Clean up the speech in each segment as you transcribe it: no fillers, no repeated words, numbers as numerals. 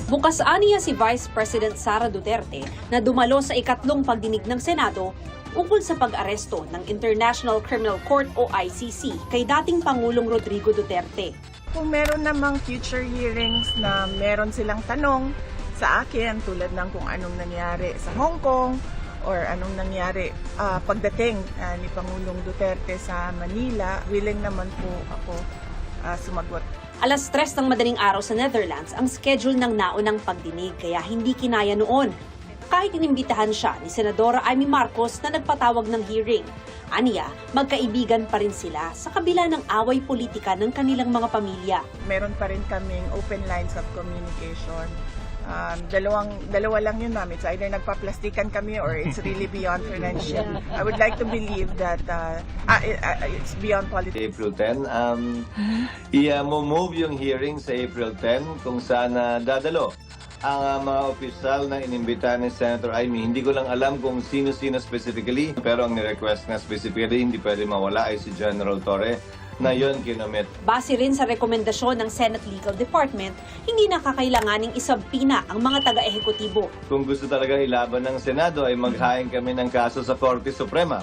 Bukas aniya si Vice President Sara Duterte na dumalo sa ikatlong pagdinig ng Senado ukol sa pag-aresto ng International Criminal Court o ICC kay dating Pangulong Rodrigo Duterte. Kung meron namang future hearings na meron silang tanong sa akin tulad ng kung anong nangyari sa Hong Kong or anong nangyari pagdating ni Pangulong Duterte sa Manila, willing naman po ako sumagot. Alas 3 ng madaling araw sa Netherlands ang schedule ng naunang pagdinig kaya hindi kinaya noon. Kahit inimbitahan siya ni Senadora Amy Marcos na nagpatawag ng hearing. Aniya, magkaibigan pa rin sila sa kabila ng away politika ng kanilang mga pamilya. Meron pa rin kaming open lines of communication. Dalawa lang yun, ma'am. It's either nagpa-plastikan kami or it's really beyond friendship. I would like to believe that it's beyond politics. April 10, i-move yung hearing sa April 10 kung saan dadalo ang mga opisyal na inimbitahan ni Senator Amy. Hindi ko lang alam kung sino-sino specifically, pero ang ni-request na specifically hindi pwede mawala ay si General Torre na yon kinomit. Base rin sa rekomendasyon ng Senate Legal Department, hindi nakakailanganing isabpina ang mga taga-ehekutibo. Kung gusto talaga ilaban ng Senado ay maghain kami ng kaso sa Korte Suprema.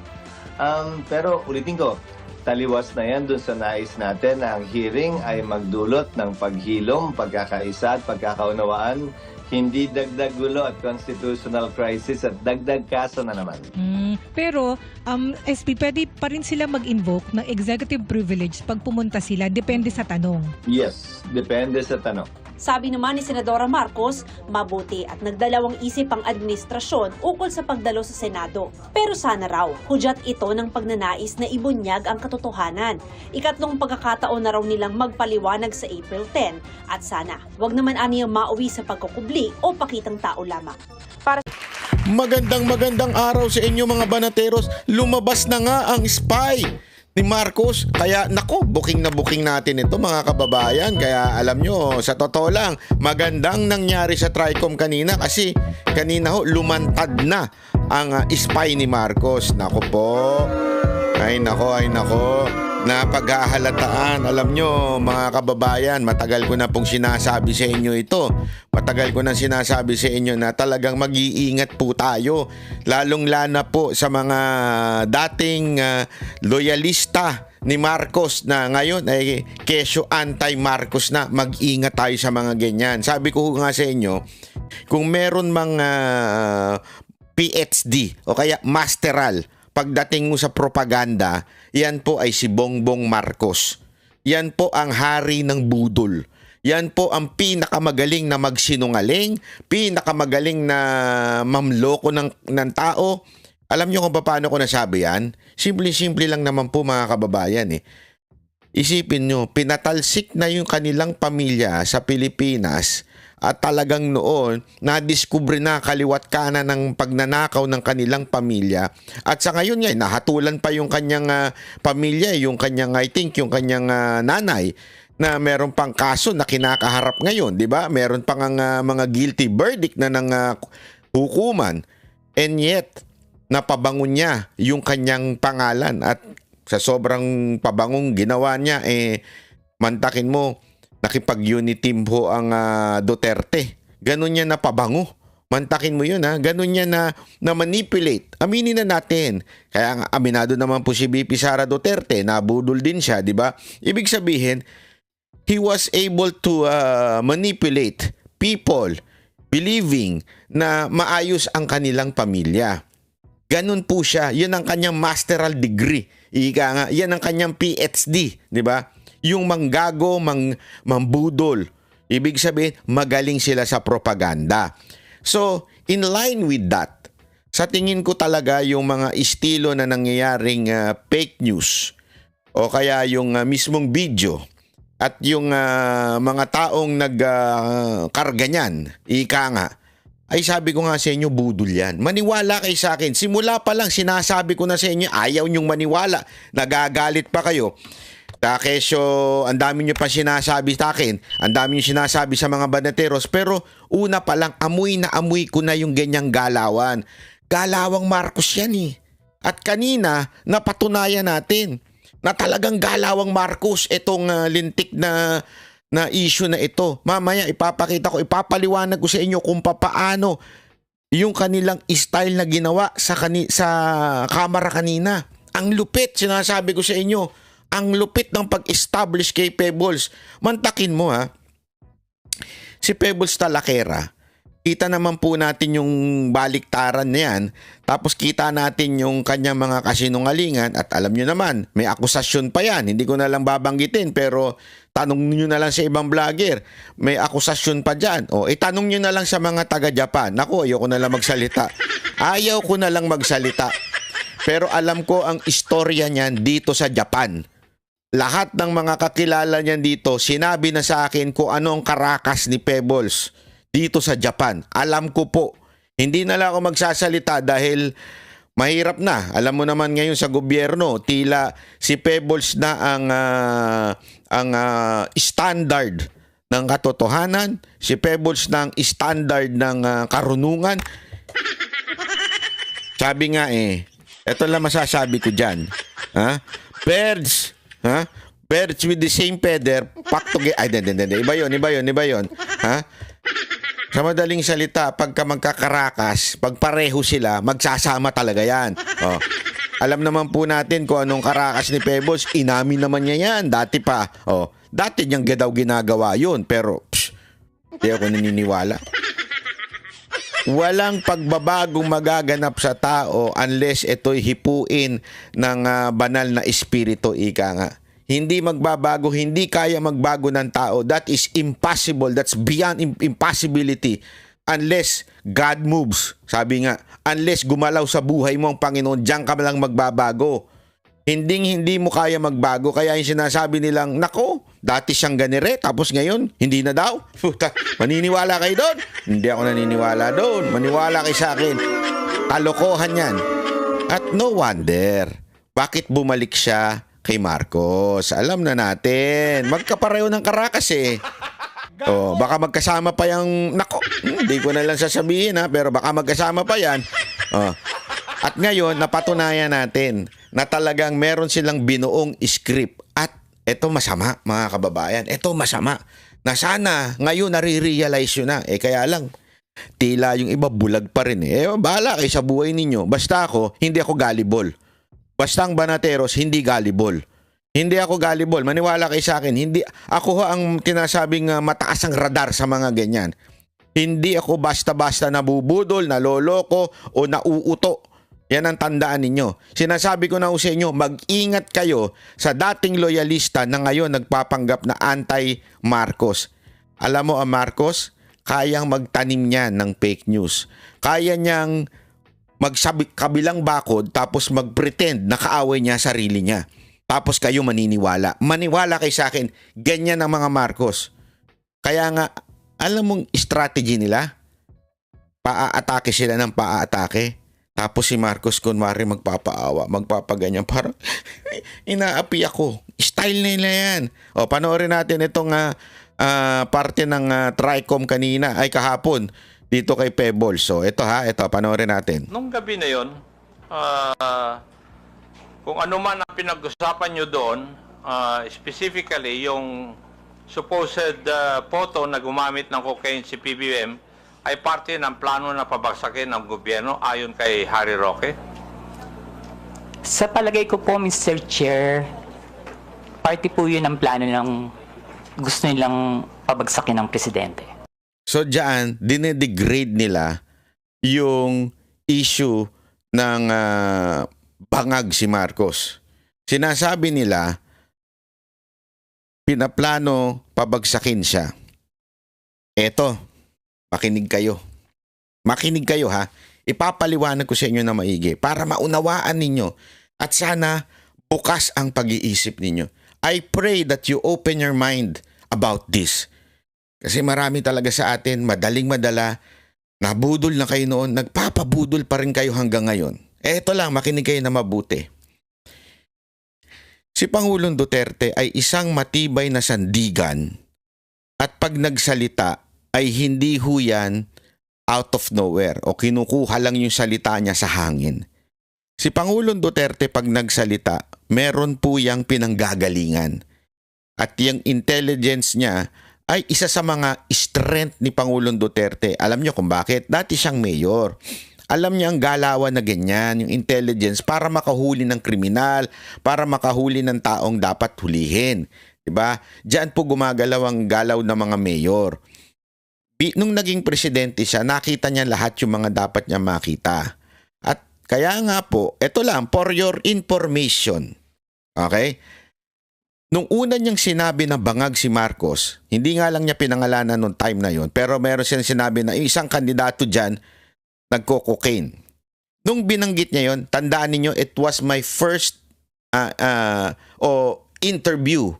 Pero ulitin ko, taliwas na yan dun sa nais natin na ang hearing ay magdulot ng paghilom, pagkakaisa at pagkakaunawaan, hindi dagdag gulo at constitutional crisis at dagdag kaso na naman. Pero, SP, pwede pa rin sila mag-invoke ng executive privilege pag pumunta sila, depende sa tanong. Yes, depende sa tanong. Sabi naman ni Senadora Marcos, mabuti at nagdalawang isip ang administrasyon ukol sa pagdalo sa Senado. Pero sana raw, hudyat ito ng pagnanais na ibunyag ang katotohanan. Ikatlong pagkakataon na raw nilang magpaliwanag sa April 10 at sana wag naman aniyang mauwi sa pagkukubli o pakitang tao lamang. Magandang araw sa inyo mga banateros. Lumabas na nga ang spy ni Marcos. Kaya nako, booking na booking natin ito mga kababayan. Kaya alam nyo, sa totoo lang, magandang nangyari sa Tricom kanina kasi kanina lumantad na ang spy ni Marcos. Nako po. Ay nako. Napaghahalataan. Alam nyo mga kababayan, matagal ko na pong sinasabi sa inyo ito. Matagal ko na sinasabi sa inyo na talagang mag-iingat po tayo. Lalong-lana po sa mga dating loyalista ni Marcos na ngayon ay kesyo anti-Marcos na. Mag-ingat tayo sa mga ganyan. Sabi ko nga sa inyo, kung meron mga PhD o kaya masteral pagdating mo sa propaganda, yan po ay si Bongbong Marcos. Yan po ang hari ng budol. Yan po ang pinakamagaling na magsinungaling, pinakamagaling na mamloko ng tao. Alam nyo kung paano ko nasabi yan? Simple-simple lang naman po mga kababayan . Isipin nyo, pinatalsik na yung kanilang pamilya sa Pilipinas at talagang noon, nadiskubre na kaliwat kanan ng pagnanakaw ng kanilang pamilya. At sa ngayon nga, nahatulan pa yung kanyang pamilya, yung kanyang, I think, yung kanyang nanay, na meron pang kaso na kinakaharap ngayon, di ba? Meron pang mga guilty verdict na ng hukuman. And yet, napabangon niya yung kanyang pangalan at sa sobrang pabangong ginawa niya, mantakin mo, nakipag-unity team ho ang Duterte. Ganun niya na pabango. Mantakin mo yun Ganun niya na manipulate. Aminin na natin. Kaya nga aminado naman po si VP Sara Duterte. Nabudol din siya, di ba? Ibig sabihin, he was able to manipulate people believing na maayos ang kanilang pamilya. Ganun po siya. Yan ang kanyang masteral degree. Ika nga, yan ang kanyang PhD, di ba? Yung manggago, mambudol. Ibig sabihin, magaling sila sa propaganda. So, in line with that, sa tingin ko talaga yung mga estilo na nangyayaring fake news o kaya yung mismong video at yung mga taong nagkarga niyan, ika nga, ay sabi ko nga sa inyo, budol yan. Maniwala kayo sa akin. Simula pa lang, sinasabi ko na sa inyo, ayaw nyong maniwala. Nagagalit pa kayo. Kesyo, ang dami nyo pa sinasabi sa akin, ang dami nyo sinasabi sa mga banateros, pero una pa lang, amoy na amoy ko na yung ganyang galawan. Galawang Marcos yan . At kanina, napatunayan natin na talagang galawang Marcos itong lintik na na issue na ito. Mamaya ipapakita ko, ipapaliwanag ko sa inyo kung papaano yung kanilang style na ginawa sa kamera kanina. Ang lupit, sinasabi ko sa inyo. Ang lupit ng pag-establish kay Pebbles. Mantakin mo ha. Si Pebbles Talakera, kita naman po natin yung baliktaran na yan. Tapos kita natin yung kanyang mga kasinungalingan. At alam nyo naman, may akusasyon pa yan. Hindi ko na lang babanggitin pero tanong nyo na lang sa ibang vlogger. May akusasyon pa dyan. O, itanong nyo na lang sa mga taga-Japan. Naku, ayaw ko na lang magsalita. Ayaw ko na lang magsalita. Pero alam ko ang istorya niyan dito sa Japan. Lahat ng mga kakilala niyan dito, sinabi na sa akin kung ano ang karakas ni Pebbles dito sa Japan. Alam ko po. Hindi na lang ako magsasalita dahil mahirap na. Alam mo naman ngayon sa gobyerno, tila si Pebbles na ang standard ng katotohanan. Si Pebbles na ang standard ng karunungan. Sabi nga ito lang masasabi ko dyan. Ha? Birds, ha? Birds with the same feather, pack together. Ay, hindi. Iba yun. Ha? Sa madaling salita, pagka magkakarakas, pag pareho sila, magsasama talaga yan. Oh. Alam naman po natin kung anong karakas ni Pebbles. Inamin naman niya yan. Dati pa. Oh. Dati niyang daw ginagawa yun. Pero, hindi ako naniniwala. Walang pagbabagong magaganap sa tao unless ito'y hipuin ng banal na espiritu, ika nga. Hindi magbabago, hindi kaya magbago ng tao. That is impossible. That's beyond impossibility. Unless God moves. Sabi nga, unless gumalaw sa buhay mo ang Panginoon, diyan ka lang magbabago. Hindi mo kaya magbago. Kaya yung sinasabi nilang, nako, dati siyang ganire, tapos ngayon, hindi na daw. Puta, maniniwala kayo doon? Hindi ako naniniwala doon. Maniwala kayo sa akin. Kalokohan yan. At no wonder, bakit bumalik siya kay Marcos? Alam na natin. Magkapareho ng karakas Oh, baka magkasama pa yung... Nako, hindi ko na lang sasabihin pero baka magkasama pa yan. Oh. At ngayon, napatunayan natin na talagang meron silang binuong script. At ito masama, mga kababayan. Ito masama. Na sana ngayon nare-realize yun na. Kaya lang, tila yung iba bulag pa rin. Bahala kayo sa buhay ninyo. Basta ako, hindi ako gullible. Basta ang Banateros, hindi gullible. Hindi ako gullible. Maniwala kayo sa akin. Hindi, ako ang tinasabing mataas ang radar sa mga ganyan. Hindi ako basta-basta nabubudol, naloloko, o nauuto. Yan ang tandaan ninyo. Sinasabi ko na sa inyo, mag-ingat kayo sa dating loyalista na ngayon nagpapanggap na anti-Marcos. Alam mo ang Marcos, kayang magtanim niyan ng fake news. Kaya niyang magsabi kabilang bakod tapos mag-pretend na kaaway niya sarili niya. Tapos kayo maniniwala. Maniwala kayo sa akin, ganyan ang mga Marcos. Kaya nga, alam mong strategy nila? Paa-atake sila ng paa-atake. Tapos si Marcos kunwari magpapaawa, magpapaganyan. Parang inaapi ako. Style nila yan. O, panoorin natin itong parte ng Tricom kanina, ay kahapon, dito kay Pebbles. So, ito panoorin natin. Nung gabi na yon, kung ano man ang pinag-usapan nyo doon, specifically yung supposed photo na gumamit ng cocaine si PBBM, ay parte ng plano na pabagsakin ng gobyerno ayon kay Harry Roque? Sa palagay ko po, Mr. Chair, parte po yun ang plano ng gusto nilang pabagsakin ng presidente. So diyan, dinedegrade nila yung issue ng bangag si Marcos. Sinasabi nila, pinaplano pabagsakin siya. Eto, makinig kayo. Makinig kayo ha. Ipapaliwanag ko sa inyo na maigi para maunawaan ninyo at sana bukas ang pag-iisip ninyo. I pray that you open your mind about this. Kasi marami talaga sa atin, madaling-madala, nabudol na kayo noon, nagpapabudol pa rin kayo hanggang ngayon. Eto lang, makinig kayo na mabuti. Si Pangulong Duterte ay isang matibay na sandigan at pag nagsalita ay hindi huyan out of nowhere o kinukuha lang yung salita niya sa hangin. Si Pangulong Duterte pag nagsalita, meron po yang pinanggagalingan. At yung intelligence niya ay isa sa mga strength ni Pangulong Duterte. Alam niyo kung bakit? Dati siyang mayor. Alam niya ang galawan na ganyan, yung intelligence para makahuli ng kriminal, para makahuli ng taong dapat hulihin. Diba? Diyan po gumagalaw ang galaw ng mga mayor. Nung naging presidente siya, nakita niya lahat yung mga dapat niya makita. At kaya nga po, ito lang, for your information. Okay? Nung una niyang sinabi na bangag si Marcos, hindi nga lang niya pinangalanan nung time na yon, pero meron siyang sinabi na isang kandidato dyan, nagko-cocaine. Nung binanggit niya yon, tandaan niyo it was my first interview.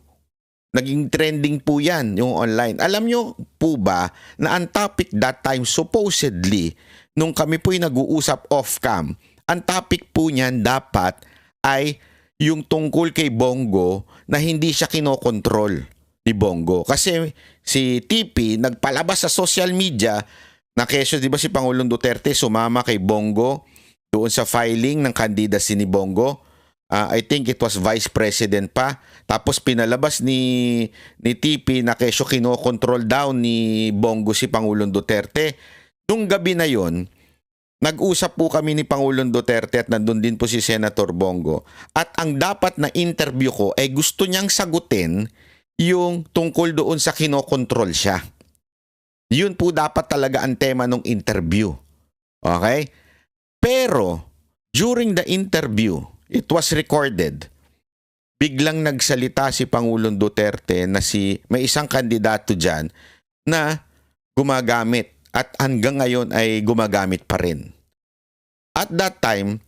Naging trending po yan, yung online. Alam niyo po ba na ang topic that time, supposedly, nung kami po'y nag-uusap off-cam, ang topic po niyan dapat ay yung tungkol kay Bongo na hindi siya kinokontrol ni Bongo. Kasi si TP nagpalabas sa social media na kesyo, di ba si Pangulong Duterte sumama kay Bongo doon sa filing ng candidacy ni Bongo. I think it was Vice President pa. Tapos pinalabas ni TP na kesyo kinokontrol daw ni Bongo si Pangulong Duterte. Nung gabi na yon, nag-usap po kami ni Pangulong Duterte at nandun din po si Senator Bongo. At ang dapat na interview ko ay gusto niyang sagutin yung tungkol doon sa kinokontrol siya. Yun po dapat talaga ang tema ng interview. Okay? Pero, during the interview, it was recorded. Biglang nagsalita si Pangulong Duterte na may isang kandidato dyan na gumagamit at hanggang ngayon ay gumagamit pa rin. At that time,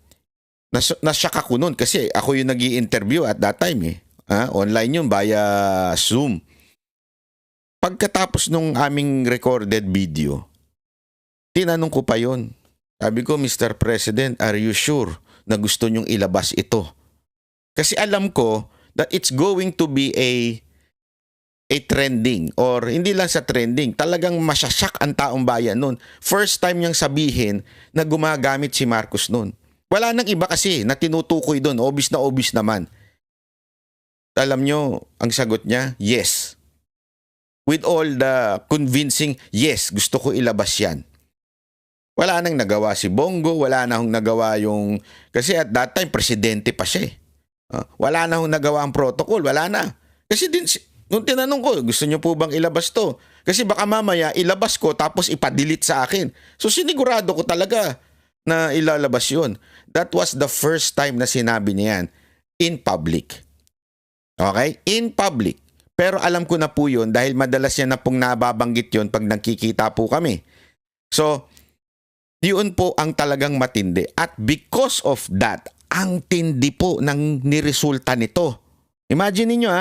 nasyak ako nun kasi ako yung nag-i-interview at that time eh. Online yun via Zoom. Pagkatapos nung aming recorded video, tinanong ko pa yon. Sabi ko, Mr. President, are you sure na gusto nyong ilabas ito? Kasi alam ko that it's going to be a trending or hindi lang sa trending, talagang masasyak ang taong bayan nun. First time niyang sabihin na gumagamit si Marcos nun. Wala nang iba kasi na tinutukoy doon, obvious naman. Alam nyo, ang sagot niya, yes. With all the convincing, yes, gusto ko ilabas yan. Wala nang nagawa si Bongo, wala nang nagawa yung, kasi at that time, presidente pa siya eh. Wala nang nagawa ang protocol, wala na. Kasi din, nung tinanong ko, gusto niyo po bang ilabas to? Kasi baka mamaya ilabas ko tapos ipadelete sa akin. So sinigurado ko talaga na ilalabas yun. That was the first time na sinabi niya yan in public. Okay? In public. Pero alam ko na po yun dahil madalas yan na pong nababanggit yun pag nagkikita po kami. So, yun po ang talagang matindi. At because of that, ang tindi po ng niresulta nito. Imagine niyo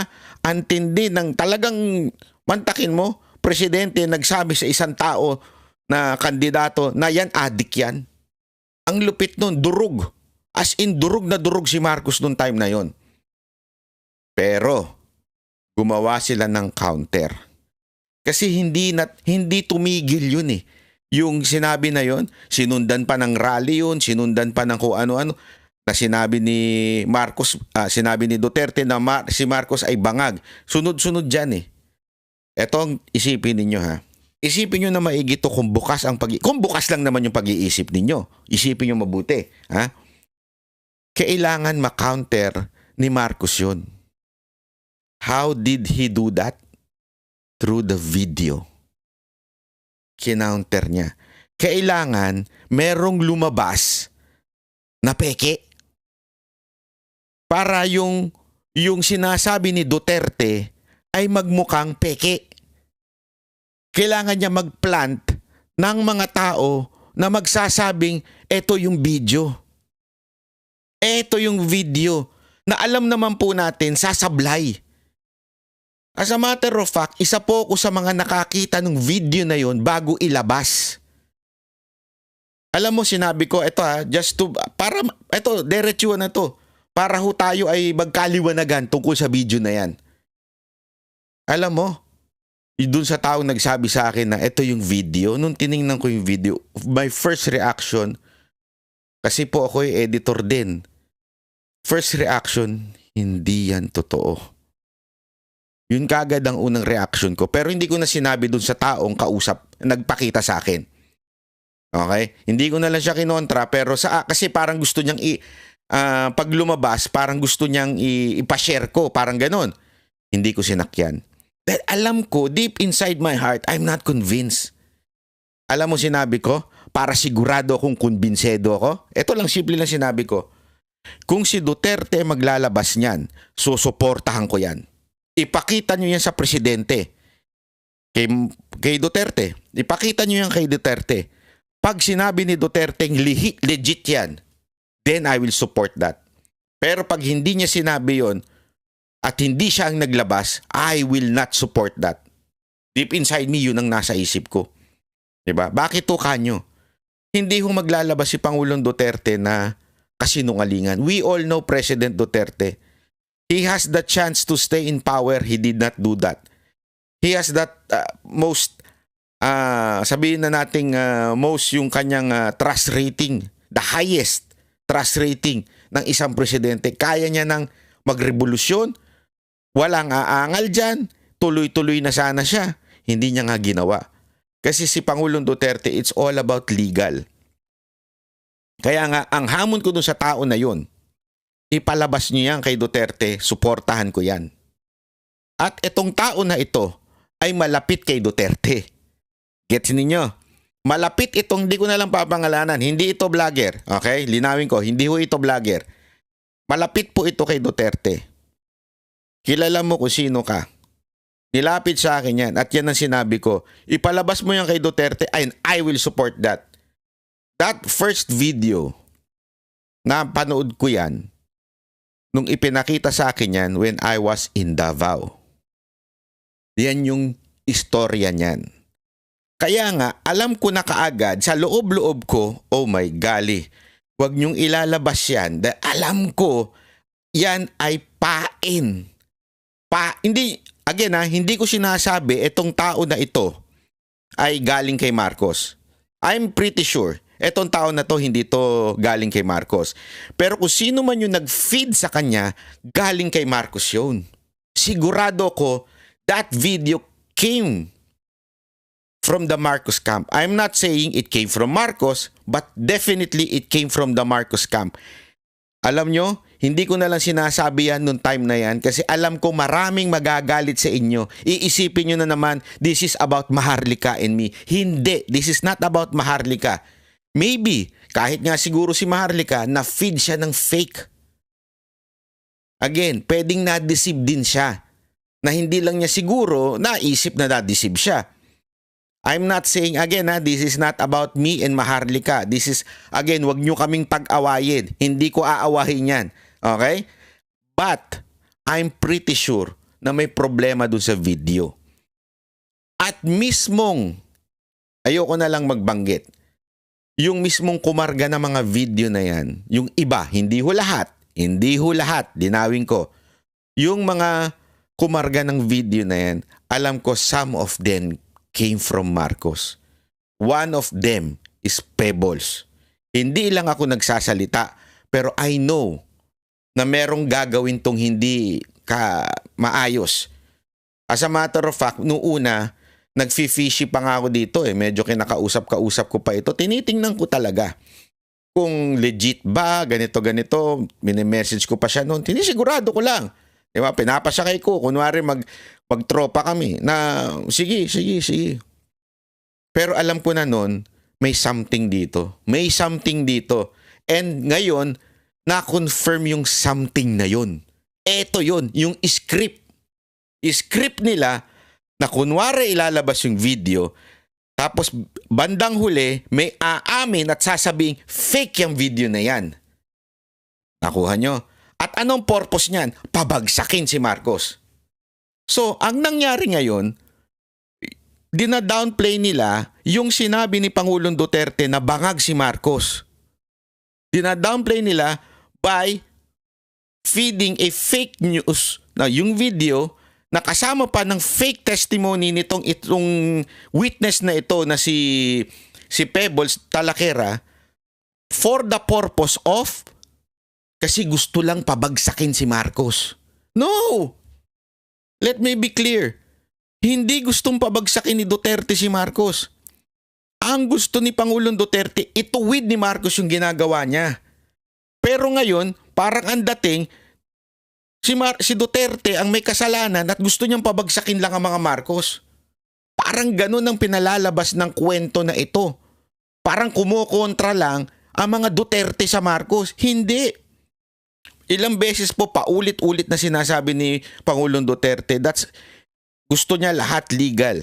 ang tindi ng talagang mantakin mo, presidente nagsabi sa isang tao na kandidato na yan, adik yan. Ang lupit nun, durug. As in, durug na durug si Marcos nung time na yon. Pero, gumawa sila ng counter. Kasi hindi tumigil yun eh. Yung sinabi na yon, sinundan pa ng rally yun, sinundan pa ng kung ano-ano. Na sinabi ni Marcos, sinabi ni Duterte na si Marcos ay bangag. Sunod-sunod dyan eh. Etong isipin ninyo ha. Isipin nyo na maigi to kung bukas lang naman yung pag-iisip ninyo. Isipin nyo mabuti. Ha? Kailangan ma-counter ni Marcos yun. How did he do that? Through the video. Kinounter niya. Kailangan merong lumabas na peke. Para yung sinasabi ni Duterte ay magmukhang peke. Kailangan niya mag-plant ng mga tao na magsasabing eto yung video. Eto yung video na alam naman po natin sasablay. As a matter of fact, isa po ako sa mga nakakita ng video na yon bago ilabas. Alam mo, sinabi ko, diretsuhan na to. Para ho tayo ay magkaliwanagan tungkol sa video na yan. Alam mo, doon sa taong nagsabi sa akin na ito yung video, nung tiningnan ko yung video, my first reaction, kasi po ako yung editor din, first reaction, hindi yan totoo. Yun kagad ang unang reaction ko. Pero hindi ko na sinabi dun sa taong kausap, nagpakita sa akin. Okay? Hindi ko na lang siya kinontra, pero kasi parang gusto niyang pag lumabas, parang gusto niyang ipashare ko, parang ganon. Hindi ko sinakyan. Dahil alam ko, deep inside my heart, I'm not convinced. Alam mo sinabi ko, para sigurado akong kumbinsedo ako. Ito lang, simple lang sinabi ko. Kung si Duterte maglalabas niyan, susuportahan ko yan. Ipakita niyo yan sa presidente. Kay Duterte. Ipakita niyo yan kay Duterte. Pag sinabi ni Duterte legit yan, then I will support that. Pero pag hindi niya sinabi yon at hindi siya ang naglabas, I will not support that. Deep inside me, yun ang nasa isip ko. Diba? Bakit to kanyo? Hindi ho maglalabas si Pangulong Duterte na kasinungalingan. We all know President Duterte. He has the chance to stay in power. He did not do that. He has that sabihin na nating most yung kanyang trust rating. The highest trust rating ng isang presidente. Kaya niya nang magrevolusyon. Walang aangal dyan. Tuloy-tuloy na sana siya. Hindi niya nga ginawa. Kasi si Pangulong Duterte, it's all about legal. Kaya nga, ang hamon ko dun sa tao na yun, ipalabas niyo yan kay Duterte, suportahan ko yan. At itong tao na ito ay malapit kay Duterte. Gets ninyo? Malapit itong, hindi ko na lang papangalanan, hindi ito vlogger. Okay? Linawin ko, hindi ho ito vlogger. Malapit po ito kay Duterte. Kilala mo kung sino ka. Nilapit sa akin yan at yan ang sinabi ko. Ipalabas mo yan kay Duterte and I will support that. That first video na panood ko yan nung ipinakita sa akin yan when I was in Davao. Yan yung istorya niyan. Kaya nga, alam ko na kaagad sa loob-loob ko, oh my golly, huwag niyong ilalabas yan. Dahil alam ko, yan ay pain. Hindi ko sinasabi itong tao na ito ay galing kay Marcos. I'm pretty sure itong tao na to hindi to galing kay Marcos. Pero kung sino man yung nag-feed sa kanya, galing kay Marcos yun. Sigurado ko that video came from the Marcos camp. I'm not saying it came from Marcos, but definitely it came from the Marcos camp. Alam nyo, hindi ko na lang sinasabi yan nung time na yan kasi alam ko maraming magagalit sa inyo. Iisipin nyo na naman, this is about Maharlika and me. Hindi, this is not about Maharlika. Maybe, kahit nga siguro si Maharlika, na-feed siya ng fake. Again, pwedeng na-deceive din siya. Na hindi lang niya siguro naisip na na-deceive siya. I'm not saying again this is not about me and Maharlika. This is again, wag nyo kaming pag-awayin. Hindi ko aawahin yan. Okay? But I'm pretty sure na may problema dun sa video. At mismong, ayoko na lang magbanggit, yung mismong kumarga ng mga video na yan, yung iba, hindi ho lahat, dinawin ko. Yung mga kumarga ng video na yan, alam ko some of them came from Marcos. One of them is Pebbles. Hindi lang ako nagsasalita, pero I know na merong gagawin tong hindi maayos. As a matter of fact, noong una, nagfi-fishy pa nga ako dito Medyo kinakausap-kausap ko pa ito. Tinitingnan ko talaga kung legit ba, ganito. Mini-message ko pa siya noon. Tinisigurado ko lang. Diba? Pinapasakay ko. Kunwari magtropa kami na sige. Pero alam ko na noon, may something dito. And ngayon, na-confirm yung something na yun. Eto yun, yung script. Script nila na kunwari ilalabas yung video, tapos bandang huli, may aamin at sasabing fake yung video na yan. Nakuha nyo? At anong purpose niyan? Pabagsakin si Marcos. So, ang nangyari ngayon, dina-downplay nila yung sinabi ni Pangulong Duterte na bangag si Marcos. Dina-downplay nila by feeding a fake news na yung video na kasama pa ng fake testimony itong witness na ito na si Pebbles Talakera for the purpose of kasi gusto lang pabagsakin si Marcos. No! Let me be clear. Hindi gustong pabagsakin ni Duterte si Marcos. Ang gusto ni Pangulong Duterte, ituwid ni Marcos yung ginagawa niya. Pero ngayon, parang ang dating, si Duterte ang may kasalanan at gusto niyang pabagsakin lang ang mga Marcos. Parang ganun ang pinalalabas ng kwento na ito. Parang kumukontra lang ang mga Duterte sa Marcos. Hindi. Ilang beses po paulit-ulit na sinasabi ni Pangulong Duterte, gusto niya lahat legal.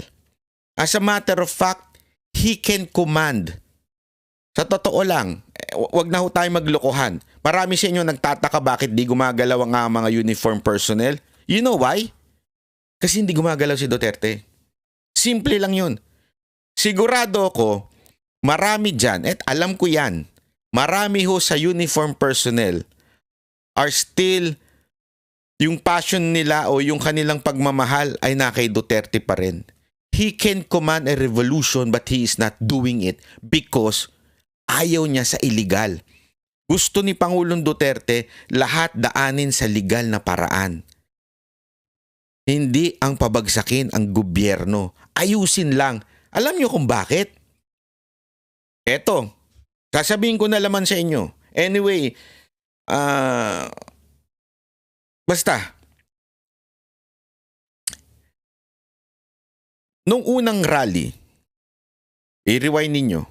As a matter of fact, he can command. Sa totoo lang, wag na ho tayo maglokohan. Marami sa inyo nagtataka bakit di gumagalaw ang mga uniform personnel. You know why? Kasi hindi gumagalaw si Duterte. Simple lang yun. Sigurado ako, marami dyan, at alam ko yan, marami ho sa uniform personnel are still, yung passion nila o yung kanilang pagmamahal ay na kay Duterte pa rin. He can command a revolution but he is not doing it because ayaw niya sa illegal. Gusto ni Pangulong Duterte lahat daanin sa legal na paraan. Hindi ang pabagsakin ang gobyerno. Ayusin lang. Alam niyo kung bakit? Eto, sasabihin ko na laman sa inyo. Anyway, basta, nung unang rally, i-rewind ninyo,